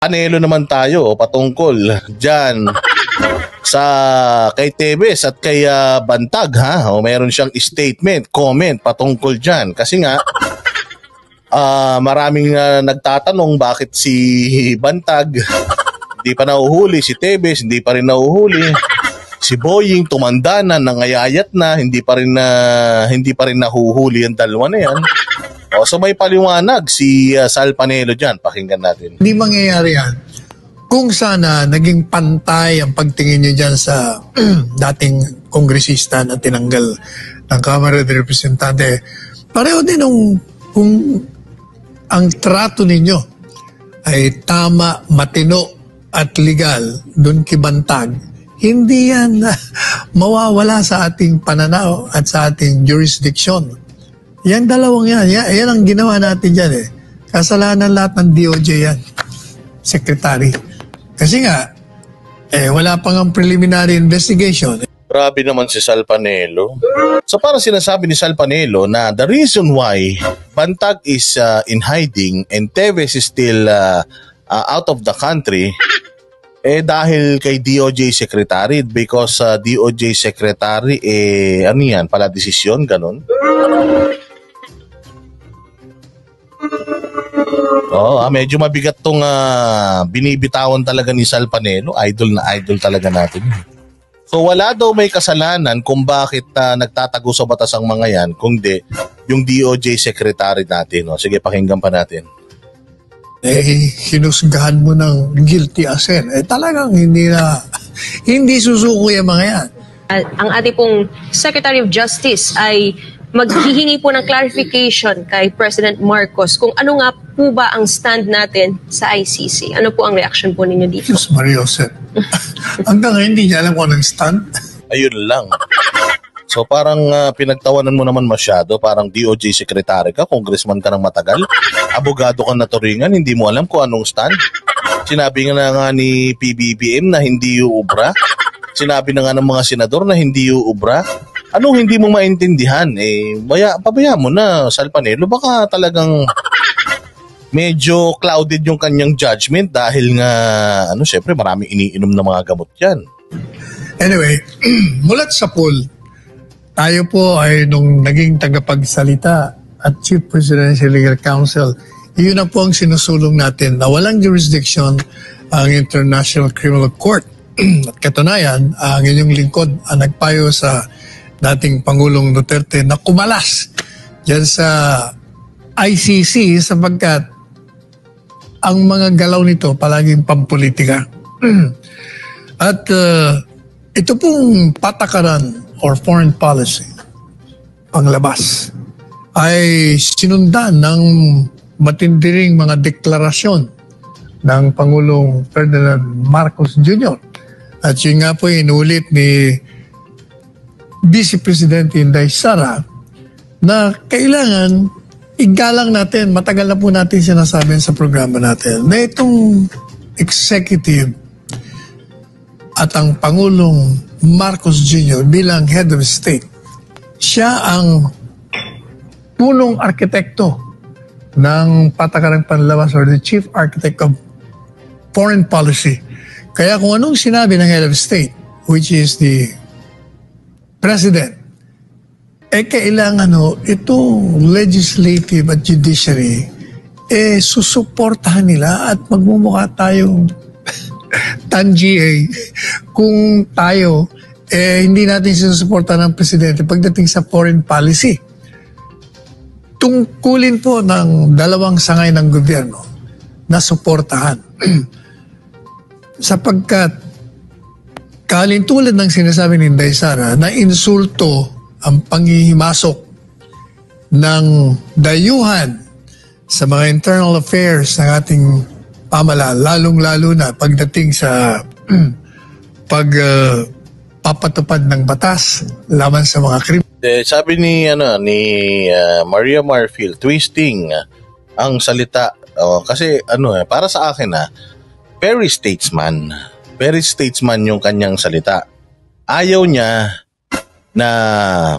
panelo naman tayo patungkol dyan sa kay Tevez at kay Bantag ha. O mayroon siyang statement, comment patungkol dyan. Kasi nga maraming nagtatanong bakit si Bantag hindi pa nahuhuli, si Tevez hindi pa rin nahuhuli. Si Boying tumanda na, nangayayat na, hindi pa rin nahuhuli ang dalawa na yan. So may paliwanag si Sal Panelo dyan. Pakinggan natin. Hindi mangyayari yan. Kung sana naging pantay ang pagtingin nyo dyan sa dating kongresista na tinanggal ng Kamara de Representante, pareho din kung ang trato ninyo ay tama, matino at legal doon kay Bantag, hindi yan mawawala sa ating pananaw at sa ating jurisdiction. Yan dalawang yan ang ginawa natin dyan eh. Kasalanan lahat ng DOJ yan, Secretary. Kasi nga, wala pang ang preliminary investigation. Grabe naman si Sal Panelo. So parang sinasabi ni Sal Panelo na the reason why Bantag is in hiding and Tevez is still out of the country dahil kay DOJ Secretary because DOJ Secretary ano yan, pala desisyon, ganun. Medyo mabigat tong binibitawan talaga ni Sal Panelo. Idol na idol talaga natin. So wala daw may kasalanan kung bakit nagtatago sa batas ang mga yan, kundi yung DOJ Secretary natin. Sige, pakinggan pa natin. Hinusgahan mo ng guilty as sin. Talagang hindi susuko yung mga yan. Ang ating pong Secretary of Justice ay maghihingi po ng clarification kay President Marcos kung ano nga po ba ang stand natin sa ICC. Ano po ang reaction po ninyo dito? Diyos Maria Jose. Hanggang ngayon hindi niya alam kung anong stand. Ayun lang. So parang pinagtawanan mo naman masyado, parang DOJ Secretary ka, congressman ka ng matagal, abogado ka na turingan, hindi mo alam kung anong stand. Sinabi nga ni PBBM na hindi uubra. Sinabi na nga ng mga senador na hindi uubra. Anong hindi mo maintindihan? Pabayaan mo na, Sal Panelo, baka talagang medyo clouded yung kanyang judgment dahil nga, syempre maraming iniinom na mga gamot yan. Anyway, mulat sa pool, tayo po ay nung naging tagapagsalita at Chief Presidential Legal Counsel, yun na po ang sinusulong natin na walang jurisdiction ang International Criminal Court. At katunayan, ang inyong lingkod ang nagpayo sa dating Pangulong Duterte na kumalas dyan sa ICC sapagkat ang mga galaw nito palaging pampolitika. At ito pong patakaran or foreign policy, panglabas, ay sinundan ng matindiring mga deklarasyon ng Pangulong Ferdinand Marcos Jr. At yun nga po inulit ni Vice President Inday Sara na kailangan igalang natin, matagal na po natin sinasabi sa programa natin, na itong executive at ang Pangulong Marcos Jr. bilang head of state, siya ang punong arkitekto ng patakarang panlabas or the chief architect of foreign policy. Kaya kung anong sinabi ng head of state, which is the president, kailangan itong legislative at judiciary susuportahan nila at magmumukha tayong tangi kung tayo hindi natin sinusuportahan ng presidente pagdating sa foreign policy. Tungkulin po ng dalawang sangay ng gobyerno na suportahan. Sapagkat kalintulad ng sinasabi ni Inday Sara na insulto ang panghihimasok ng dayuhan sa mga internal affairs ng ating pamahalaan, lalong-lalo na pagdating sa pagpapatupad ng batas laban sa mga krimen. Sabi ni Maria Marfil, twisting ang salita. Kasi para sa akin very statesman yung kanyang salita. Ayaw niya na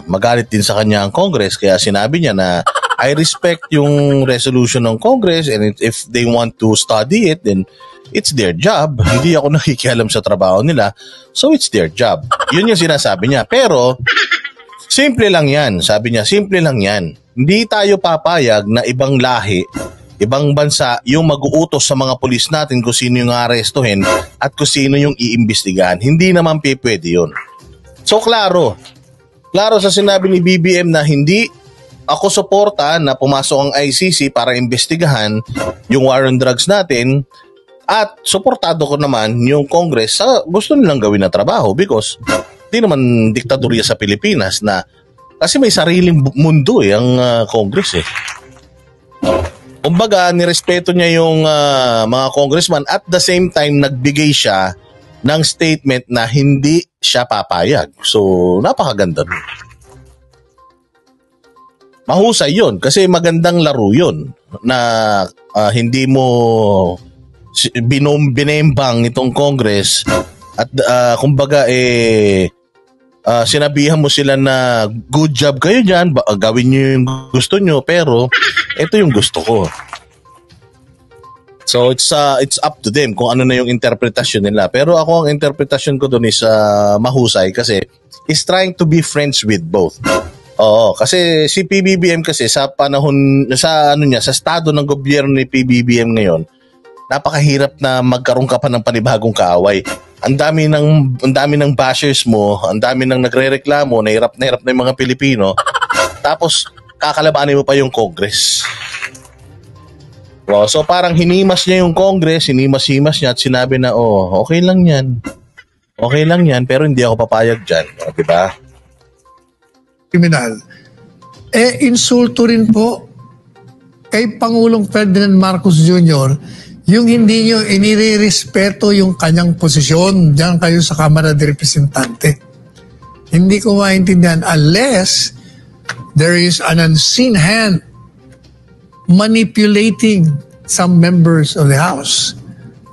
magalit din sa kanya ang Congress, kaya sinabi niya na I respect yung resolution ng Congress and if they want to study it, then it's their job. Hindi ako nakikialam sa trabaho nila. So it's their job. Yun yung sinasabi niya. Pero, simple lang yan. Sabi niya, simple lang yan. Hindi tayo papayag na ibang lahi, ibang bansa, yung mag-uutos sa mga pulis natin kung sino yung arestuhin at kung sino yung iimbestigahan. Hindi naman pwede yun. So, klaro. Klaro sa sinabi ni BBM na hindi ako suporta na pumasok ang ICC para imbestigahan yung war on drugs natin. At suportado ko naman yung Congress sa gusto nilang gawin na trabaho because di naman diktadorya sa Pilipinas na kasi may sariling mundo ang Congress eh. Kumbaga, nirespeto niya yung mga congressman at the same time nagbigay siya ng statement na hindi siya papayag. So, napakaganda nun. Mahusay yun kasi magandang laro yun na hindi mo binembang itong Congress at kumbaga sinabihan mo sila na good job kayo dyan, gawin nyo yung gusto nyo pero ito yung gusto ko. So it's up to them kung ano na yung interpretasyon nila. Pero ako ang interpretasyon ko doon is mahusay kasi is trying to be friends with both. Oo, kasi si PBBM kasi sa panahon sa estado ng gobyerno ni PBBM ngayon, napakahirap na magkaroon ka pa ng panibagong kaaway. Ang dami ng bashers mo, ang dami ng nagrereklamo, na hirap na yung mga Pilipino. Tapos kakalabanin mo pa yung Congress. So parang hinimas niya yung Congress, hinimas niya at sinabi na okay lang yan. Okay lang yan pero hindi ako papayag dyan. Di ba? Kriminal. Insulto rin po kay Pangulong Ferdinand Marcos Jr. yung hindi nyo inirerespeto yung kanyang posisyon diyan kayo sa Kamara de Representante. Hindi ko maintindihan unless there is an unseen hand manipulating some members of the House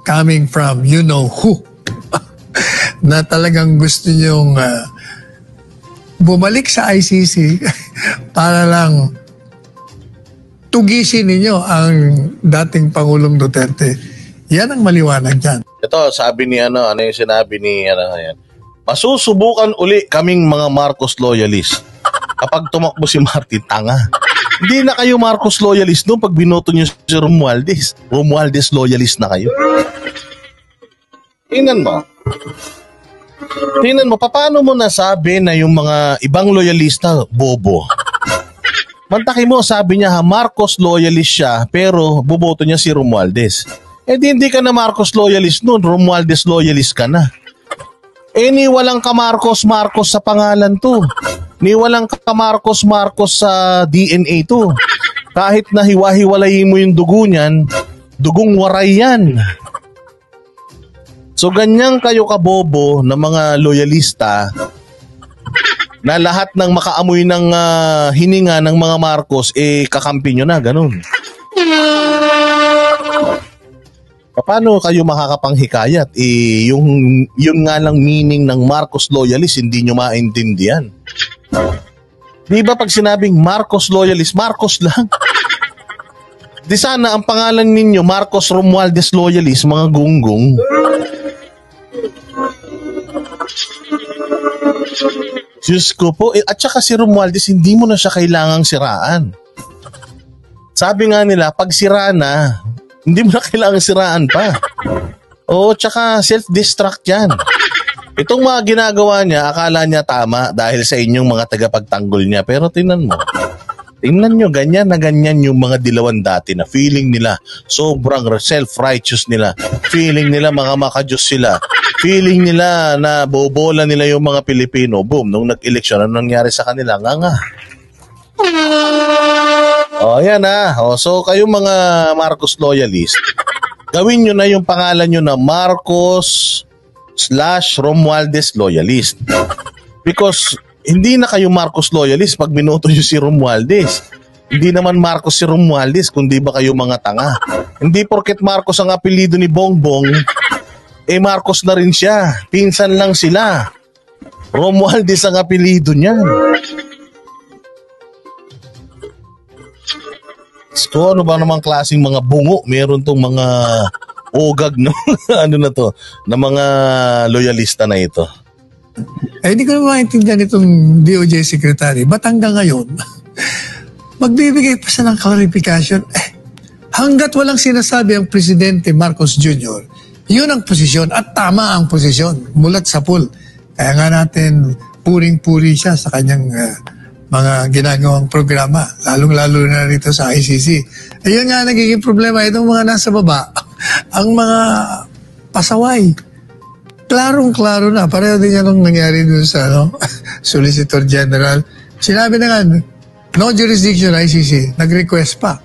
coming from you know who na talagang gusto nyong bumalik sa ICC para lang tugisin ninyo ang dating Pangulong Duterte. Yan ang maliwanag dyan. Ito, sabi ni ano yung sinabi ni yan. Masusubukan uli kaming mga Marcos loyalist. Kapag tumakbo si Martin, tanga. Hindi na kayo Marcos loyalist noon pag binoto niyo si Romualdez. Romualdez loyalist na kayo. Tingnan mo, paano mo nasabi na yung mga ibang loyalista, bobo? Mantaki mo, sabi niya Marcos loyalist siya, pero boboto niya si Romualdez. Hindi ka na Marcos loyalist noon, Romualdez loyalist ka na. Ni walang ka Marcos sa pangalan to. Ni walang ka Marcos sa DNA to. Kahit na hiwa-hiwalayin mo yung dugo niyan, dugong waray yan. So ganyan kayo kabobo na mga loyalista na lahat ng makaamoy ng hininga ng mga Marcos kakampi nyo na, ganun. Paano kayo makakapanghikayat? Yung nga lang meaning ng Marcos loyalist hindi nyo maintindihan. Di ba pag sinabing Marcos loyalist, Marcos lang? Di sana ang pangalan ninyo Marcos Romualdez loyalist, mga gunggong. Diyos ko po, at saka si Romualdez, hindi mo na siya kailangang siraan. Sabi nga nila, pag sira na, hindi mo na kailangang siraan pa. Tsaka self-destruct yan. Itong mga ginagawa niya, akala niya tama dahil sa inyong mga tagapagtanggol niya. Pero tingnan nyo, ganyan na ganyan yung mga dilawan dati na feeling nila, sobrang self-righteous nila. Feeling nila mga makajos sila. Feeling nila na bobola nila yung mga Pilipino. Boom, nung nag-eleksyon, ano nangyari sa kanila? Nga. Yan so kayong mga Marcos loyalist, gawin nyo na yung pangalan nyo na Marcos /Romualdez loyalist. Because hindi na kayo Marcos loyalist pag binoto nyo si Romualdez. Hindi naman Marcos si Romualdez, kundi ba kayo mga tanga? Hindi porket Marcos ang apelido ni Bongbong, Marcos na rin siya. Pinsan lang sila. Romualdez ang apelido niyan. So, ano ba namang klaseng mga bungo meron tong mga ugag no ano na to, ng mga loyalista na ito. Hindi ko naman maintindihan itong DOJ Secretary. Ba't hanggang ngayon, magbibigay pa siya ng clarification? Hanggat walang sinasabi ang Presidente Marcos Jr., yun ang posisyon at tama ang posisyon. Mulat sa pool. Kaya nga natin puring-puri siya sa kanyang mga ginagawang programa, lalong-lalo na rito sa ICC. Ayun nga nagiging problema, itong mga nasa baba, ang mga pasaway. Klarong-klaro na. Pareho din yan nung nangyari dun sa Solicitor General. Sinabi na nga, no jurisdiction ICC, nag-request pa.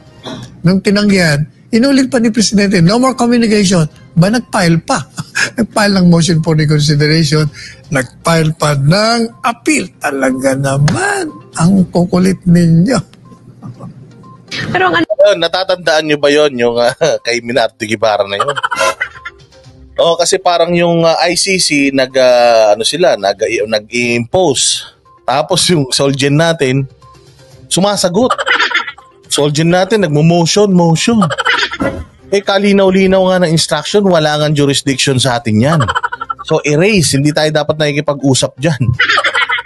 Nung tinanggihan, inulit pa ni Presidente, no more communication. Ba nag-file pa? Nag-file ng motion for reconsideration, nag-file pa ng appeal. Talaga naman, ang kukulit ninyo. Pero ang Natatandaan nyo ba yon yung kay Minarte Guevara na yun? Kasi parang yung ICC nag-impose. Tapos yung Solgen natin sumasagot. Solgen natin nagmo-motion. Kalinaw-linaw nga ng instruction, wala nga jurisdiction sa atin yan. So erase, hindi tayo dapat nakikipag-usap dyan.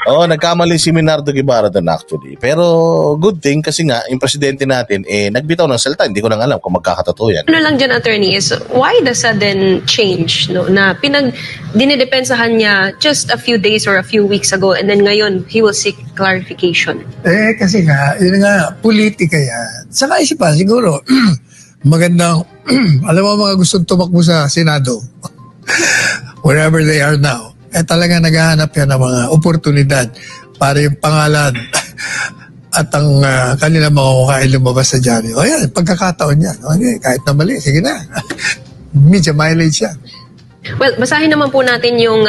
Nagkamali si Minardo Guevara doon actually. Pero good thing kasi nga, yung presidente natin, nagbitaw ng salita. Hindi ko nang alam kung magkakatotoo yan. ano lang dyan, attorney, is why the sudden change, no, na dinidepensahan niya just a few days or a few weeks ago and then ngayon, he will seek clarification? Kasi nga, yun nga, politika yan. Saka isip pa, siguro, magandang, alam mo mga gustong tumakbo sa Senado, wherever they are now, talaga naghahanap yan ng mga oportunidad para yung pangalan at ang kanilang mga mukhain lumabas sa dyaryo. Yan, pagkakataon yan. Kahit na mali, sige na. Media mileage yan. Well, basahin naman po natin yung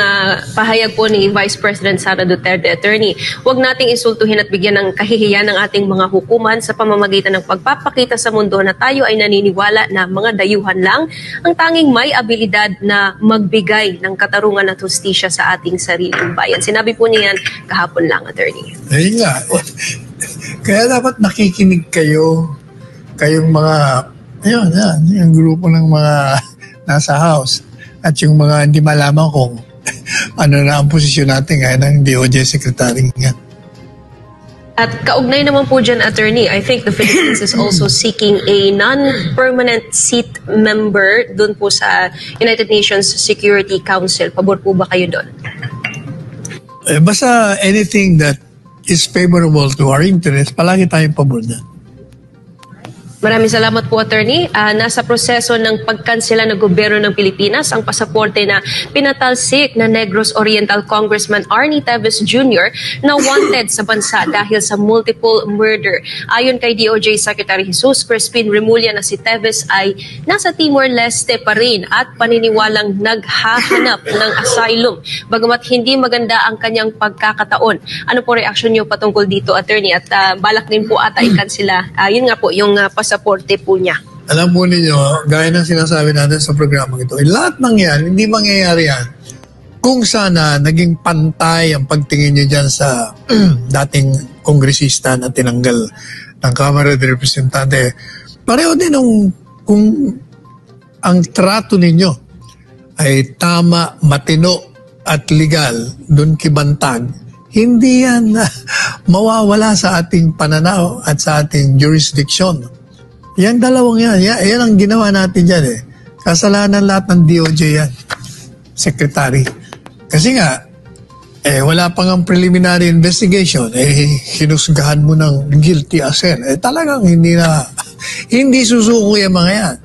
pahayag po ni Vice President Sara Duterte, attorney. Huwag nating insultuhin at bigyan ng kahihiyan ng ating mga hukuman sa pamamagitan ng pagpapakita sa mundo na tayo ay naniniwala na mga dayuhan lang ang tanging may abilidad na magbigay ng katarungan at hustisya sa ating sariling bayan. Sinabi po niyan kahapon lang, attorney. Ayun nga. Kaya dapat nakikinig kayong mga, yung grupo ng mga nasa house. At yung mga hindi malaman kung ano na ang posisyon natin ngayon ng DOJ Secretary nga. At kaugnay naman po dyan, attorney, I think the Philippines is also seeking a non-permanent seat member dun po sa United Nations Security Council. Pabor po ba kayo dun? Basta anything that is favorable to our interest, palagi tayong pabor na. Maraming salamat po, attorney. Nasa proseso ng pagkansela ng gobyerno ng Pilipinas ang pasaporte na pinatalsik na Negros Oriental Congressman Arnie Teves Jr. na wanted sa bansa dahil sa multiple murder. Ayon kay DOJ Secretary Jesus Crispin Remulla na si Teves ay nasa Timor-Leste pa rin at paniniwalang naghahanap ng asylum. Bagamat hindi maganda ang kanyang pagkakataon. Ano po reaksyon niyo patungkol dito, attorney? At balak din po ata ikansela. Yun nga po, yung pasaporte po niya. Alam mo ninyo, gaya ng sinasabi natin sa programa ito, lahat ng yan, hindi mangyayari yan kung sana naging pantay ang pagtingin nyo dyan sa dating kongresista na tinanggal ng Kamara de Representante. Pareho din kung ang trato ninyo ay tama, matino at legal, dun kibantag, hindi yan mawawala sa ating pananaw at sa ating jurisdiction. Yan dalawang yan ang ginawa natin dyan Kasalanan lahat ng DOJ yan, Secretary. Kasi nga, wala pang ang preliminary investigation, hinusgahan mo ng guilty as hell. Talagang hindi susuko yung mga yan.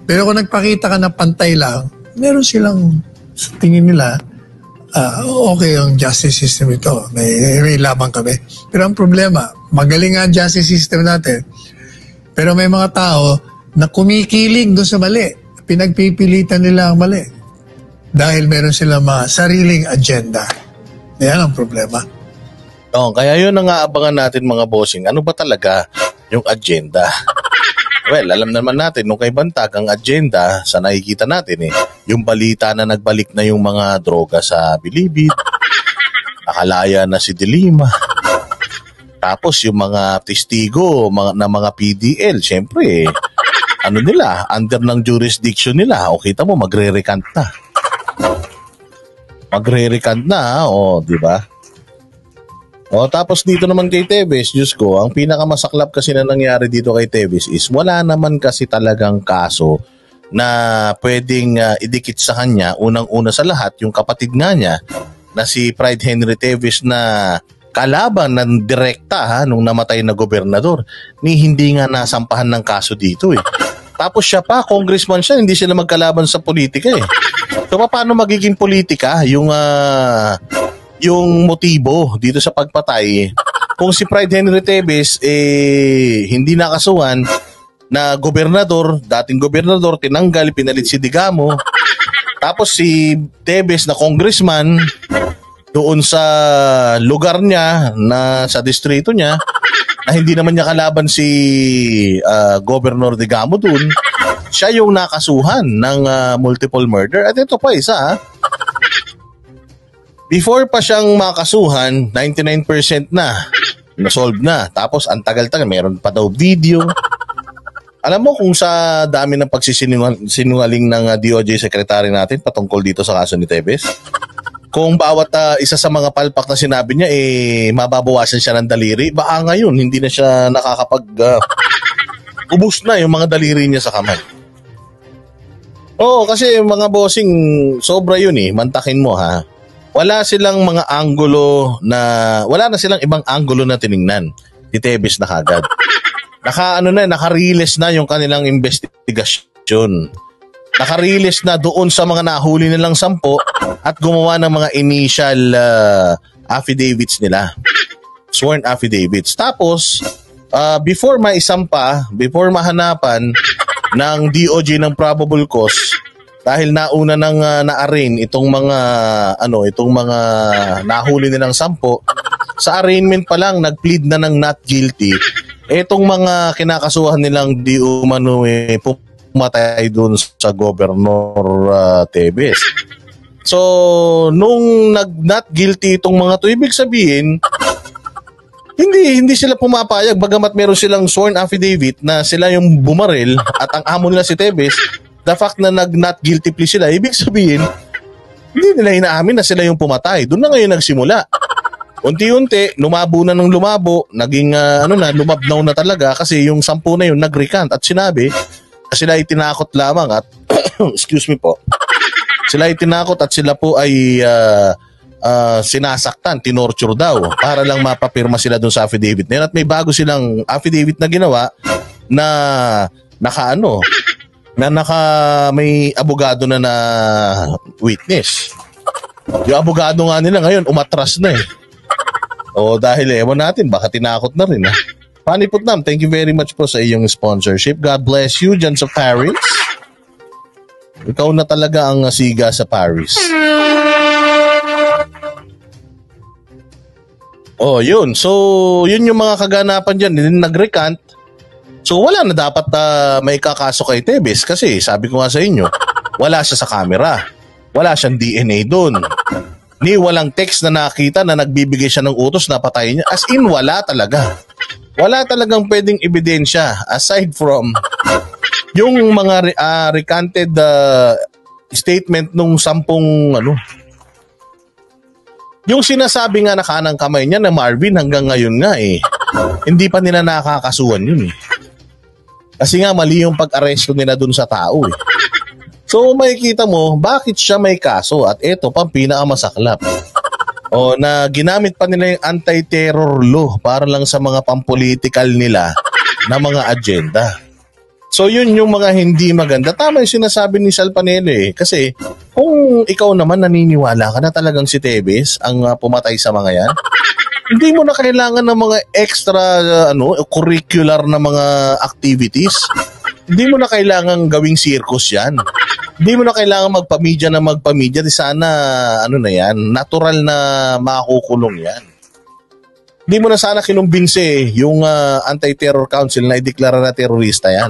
Pero kung nagpakita ka na pantay lang, meron silang, sa tingin nila, okay ang justice system ito. May labang kami. Pero ang problema, magaling nga ang justice system natin. Pero may mga tao na kumikiling doon sa mali. Pinagpipilitan nila ang mali. Dahil meron silang mga sariling agenda. Yan ang problema. Kaya yun ang aabangan natin mga bossing. Ano ba talaga yung agenda? Well, alam naman natin, nung kay Bantag, ang agenda sa nakikita natin yung balita na nagbalik na yung mga droga sa Bilibid, nakalaya na si De Lima. Tapos yung mga testigo na mga PDL, syempre ano nila, under ng jurisdiction nila. O kita mo, magre-recant na. Magre-recant na, o, di ba? O, tapos dito naman kay Tevez, Diyos ko, ang pinakamasaklap kasi na nangyari dito kay Tevez is wala naman kasi talagang kaso na pwedeng idikit sa kanya. Unang-una sa lahat, yung kapatid nga niya na si Pride Henry Tevez na kalaban ng direkta nung namatay na gobernador, ni hindi nga nasampahan ng kaso dito eh. Tapos siya pa, congressman siya, hindi sila magkalaban sa politika eh. So paano magiging politika yung motibo dito sa pagpatay kung si Pride Henry Tevez hindi nakasuhan na gobernador, dating gobernador, tinanggal, pinalit si Digamo, tapos si Tevez na congressman doon sa lugar niya, na sa distrito niya, na hindi naman niya kalaban si Governor Digamo doon, siya yung nakasuhan ng multiple murder. At ito pa isa, before pa siyang makasuhan, 99% na solve na. Tapos ang tagal-tagal, meron pa daw video. Alam mo kung sa dami ng pagsisinungaling ng DOJ secretary natin patungkol dito sa kaso ni Tevez, kung bawat isa sa mga palpak na sinabi niya mababawasan siya ng daliri, baka ngayon hindi na siya ubus na yung mga daliri niya sa kamay. Oo, kasi mga bossing, sobra yun mantakin mo ha. Wala silang mga wala na silang ibang anggulo na tiningnan. Si Tevez na kagad. Naka-release na yung kanilang investigasyon. Naka-release na doon sa mga nahuli nilang 10 at gumawa ng mga initial affidavits nila. Sworn affidavits. Tapos, before maisampa, before mahanapan ng DOJ ng probable cause, dahil nauna nang na-arraign itong mga nahuli nilang 10, sa arraignment pa lang nag-plead na ng not guilty. Itong mga kinakasuhan nilang di umano pumatay doon sa Governor Tevez. So, nung not guilty itong mga to, ibig sabihin, hindi sila pumapayag bagamat meron silang sworn affidavit na sila yung bumaril at ang amo nila si Tevez. The fact na not guilty plea sila, ibig sabihin, hindi nila inaamin na sila yung pumatay. Doon na ngayon nagsimula. Unti-unti, lumabo na ng lumabo, naging lumabnaw na talaga kasi yung 10 na yun nag-recant at sinabi sila ay tinakot lamang at excuse me po, sila ay tinakot at sila po ay sinasaktan, tinorture daw para lang mapapirma sila dun sa affidavit na yun. At may bago silang affidavit na ginawa na may abogado na witness. Yung abogado nga nila ngayon umatras na o dahil ewan natin, baka tinakot na rin Fanny Putnam, thank you very much po sa iyong sponsorship. God bless you dyan sa Paris. Ikaw na talaga ang siga sa Paris. Oh, yun. So, yun yung mga kaganapan dyan. Nag-recant. So, wala na dapat may kakaso kay Tevez kasi sabi ko nga sa inyo, wala siya sa camera. Wala siyang DNA doon. Ni walang text na nakita na nagbibigay siya ng utos na patayin niya. As in, wala talaga. Wala talagang pwedeng ebidensya aside from yung mga recanted statement nung 10 yung sinasabi nga na kanang kamay niya na Marvin hanggang ngayon nga hindi pa nila nakakasuhan yun kasi nga mali yung pag-aresto nila dun sa tao So makikita mo bakit siya may kaso at ito pang pinakamasaklap. Na ginamit pa nila yung anti-terror law para lang sa mga pampolitical nila na mga agenda. So yun yung mga hindi maganda. Tama yung sinasabi ni Sal Panelo kasi kung ikaw naman naniniwala ka na talagang si Tevez ang pumatay sa mga yan, hindi mo na kailangan ng mga extra curricular na mga activities. Hindi mo na kailangan gawing circus yan. Hindi mo na kailangan magpamedya. Di sana, natural na makukulong yan. Hindi mo na sana kinumbinse yung Anti-Terror Council na ideklara na terorista yan.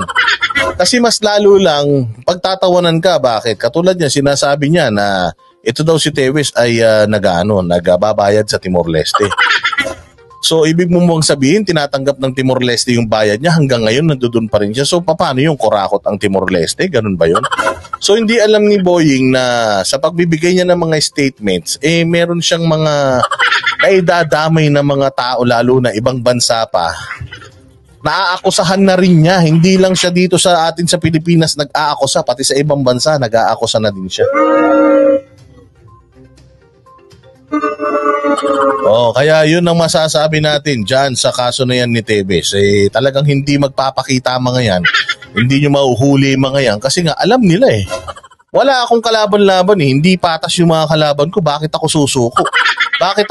Kasi mas lalo lang, pagtatawanan ka, bakit? Katulad niya, sinasabi niya na ito daw si Tevez ay nagbabayad sa Timor-Leste. So, ibig mo mong sabihin, tinatanggap ng Timor-Leste yung bayad niya, hanggang ngayon nandoon pa rin siya. So, paano yung kurakot ang Timor-Leste? Ganun ba yun? So, hindi alam ni Boying na sa pagbibigay niya ng mga statements, meron siyang mga naidadamay na mga tao, lalo na ibang bansa pa. Naaakusahan na rin niya. Hindi lang siya dito sa atin sa Pilipinas nag-aakusa, pati sa ibang bansa nag-aakusa na din siya. Kaya yun ang masasabi natin dyan sa kaso na yan ni Tevez. Talagang hindi magpapakita mga yan. Hindi nyo mahuhuli mga yan kasi nga alam nila Wala akong kalaban-laban Hindi patas yung mga kalaban ko. Bakit ako susuko? Bakit